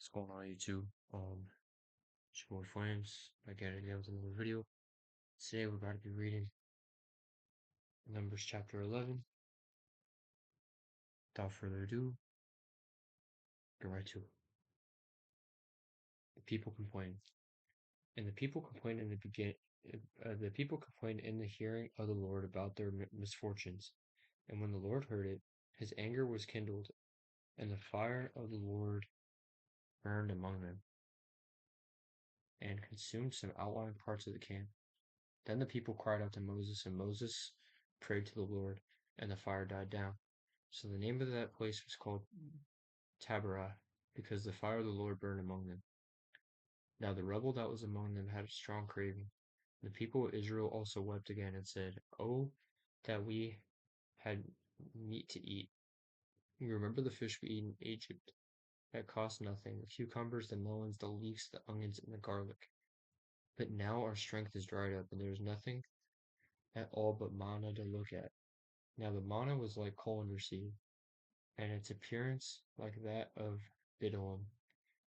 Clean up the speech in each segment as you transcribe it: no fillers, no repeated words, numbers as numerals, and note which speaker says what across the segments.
Speaker 1: What's going on YouTube? It's your boy Flames. Back at it again with another video. Today we're about to be reading Numbers chapter 11. Without further ado, get right to it. The people complained, and the people complained in the begin. The people complained in the hearing of the Lord about their misfortunes, and when the Lord heard it, his anger was kindled, and the fire of the Lord burned among them, and consumed some outlying parts of the camp. Then the people cried out to Moses, and Moses prayed to the Lord, and the fire died down. So the name of that place was called Taberah, because the fire of the Lord burned among them. Now the rebel that was among them had a strong craving. The people of Israel also wept again and said, "Oh, that we had meat to eat. You remember the fish we ate in Egypt that cost nothing, the cucumbers, the melons, the leeks, the onions, and the garlic. But now our strength is dried up, and there is nothing at all but manna to look at." Now the manna was like colander seed, and its appearance like that of bdellium.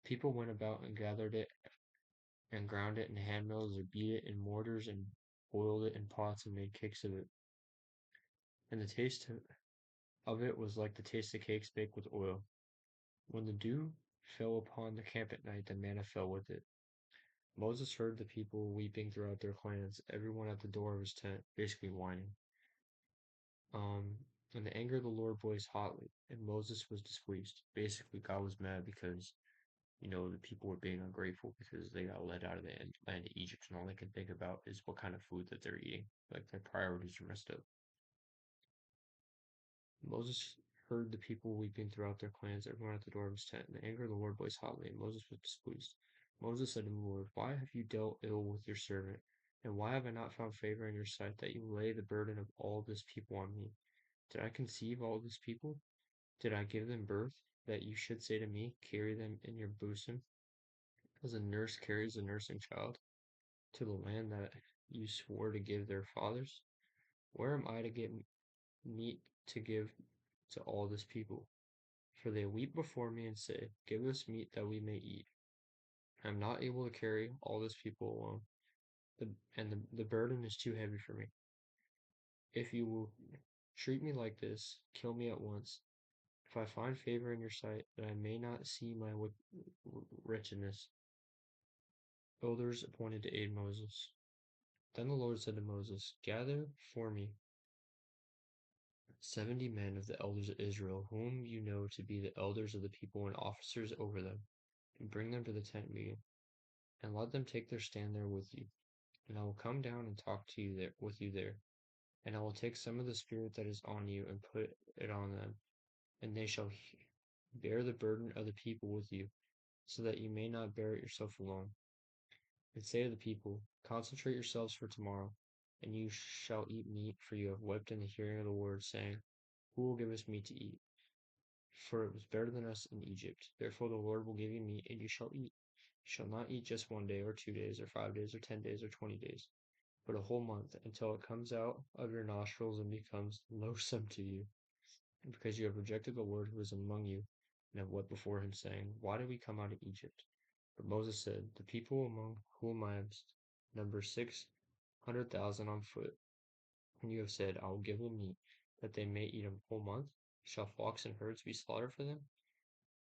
Speaker 1: People went about and gathered it and ground it in hand mills or beat it in mortars and boiled it in pots and made cakes of it. And the taste of it was like the taste of cakes baked with oil. When the dew fell upon the camp at night, the manna fell with it. Moses heard the people weeping throughout their clans, everyone at the door of his tent, basically whining. Um, and the anger of the Lord blazed hotly, and Moses was displeased. Basically, God was mad because the people were being ungrateful because they got let out of the land of Egypt, and all they can think about is what kind of food that they're eating. Like their priorities are messed up. Moses heard the people weeping throughout their clans, everyone at the door of his tent, and the anger of the Lord blazed hotly, and Moses was displeased. Moses said to the Lord, "Why have you dealt ill with your servant? And why have I not found favor in your sight that you lay the burden of all this people on me? Did I conceive all this people? Did I give them birth, that you should say to me, carry them in your bosom, as a nurse carries a nursing child, to the land that you swore to give their fathers? Where am I to get meat to give to all this people? For they weep before me and say, give us meat that we may eat. I am not able to carry all this people alone, and the burden is too heavy for me. If you will treat me like this, kill me at once, if I find favor in your sight, that I may not see my wretchedness." Elders appointed to aid Moses. Then the Lord said to Moses, "Gather for me 70 men of the elders of Israel, whom you know to be the elders of the people and officers over them, and bring them to the tent meeting, and let them take their stand there with you. And I will come down and talk to you there with you there. And I will take some of the spirit that is on you and put it on them, and they shall bear the burden of the people with you, so that you may not bear it yourself alone. And say to the people, concentrate yourselves for tomorrow, and you shall eat meat, for you have wept in the hearing of the Lord, saying, who will give us meat to eat? For it was better than us in Egypt. Therefore the Lord will give you meat, and you shall eat. You shall not eat just 1 day, or 2 days, or 5 days, or 10 days, or 20 days, but a whole month, until it comes out of your nostrils and becomes loathsome to you, because you have rejected the Lord who is among you, and have wept before him, saying, why did we come out of Egypt? But Moses said, the people among whom I am number 600,000 on foot, and you have said, I will give them meat, that they may eat a whole month. Shall flocks and herds be slaughtered for them,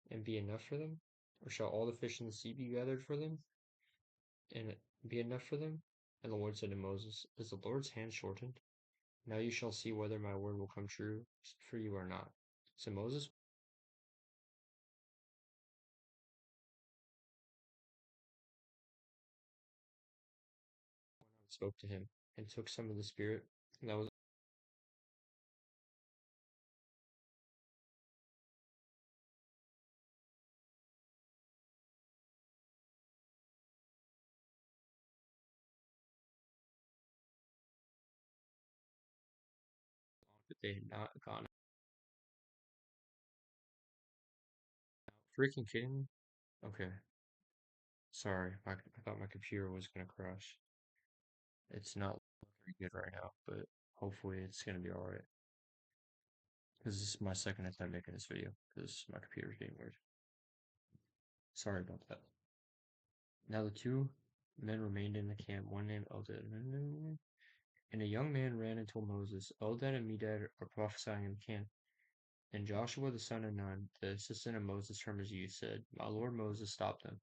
Speaker 1: and be enough for them? Or shall all the fish in the sea be gathered for them, and be enough for them? And the Lord said to Moses, is the Lord's hand shortened? Now you shall see whether my word will come true for you or not. So Moses spoke to him, and took some of the spirit that was. But they had not gone out. Freaking kidding me? Okay. Sorry, I thought my computer was gonna crash. It's not very good right now, but hopefully it's gonna be alright. Because this is my second attempt making this video, because my computer's being weird. Sorry about that. Now the two men remained in the camp, one named Eldad, and a young man ran and told Moses, Eldad and Medad are prophesying in the camp. And Joshua the son of Nun, the assistant of Moses from his youth, said, My lord Moses, stop them.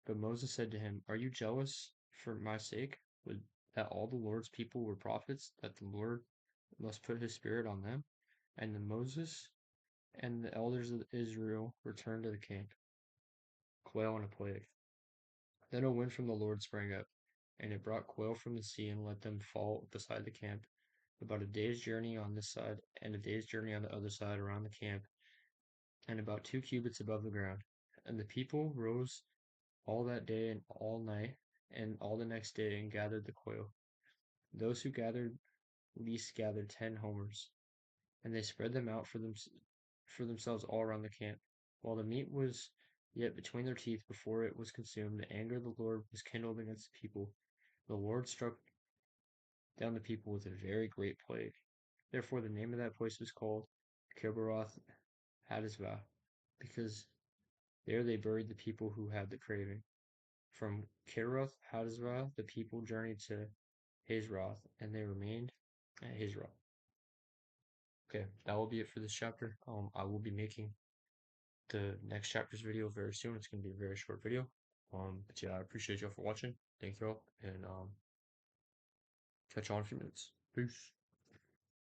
Speaker 1: But Moses said to him, Are you jealous for my sake? Would that all the Lord's people were prophets, that the Lord must put his spirit on them? And then Moses and the elders of Israel returned to the camp, quail and a plague. Then a wind from the Lord sprang up, and it brought quail from the sea and let them fall beside the camp, about a day's journey on this side and a day's journey on the other side around the camp, and about 2 cubits above the ground. And the people rose all that day and all night, and all the next day, and gathered the quail. Those who gathered least gathered 10 homers, and they spread them out for themselves all around the camp. While the meat was yet between their teeth before it was consumed, the anger of the Lord was kindled against the people. The Lord struck down the people with a very great plague. Therefore, the name of that place was called Kibroth Hadazvah, because there they buried the people who had the craving. From Kibroth Hadazvah, the people journeyed to Hazeroth, and they remained at Hazeroth. Okay, that will be it for this chapter. I will be making the next chapter's video very soon. It's going to be a very short video. But yeah, I appreciate y'all for watching. Thank y'all, and catch y'all in a few minutes. Peace.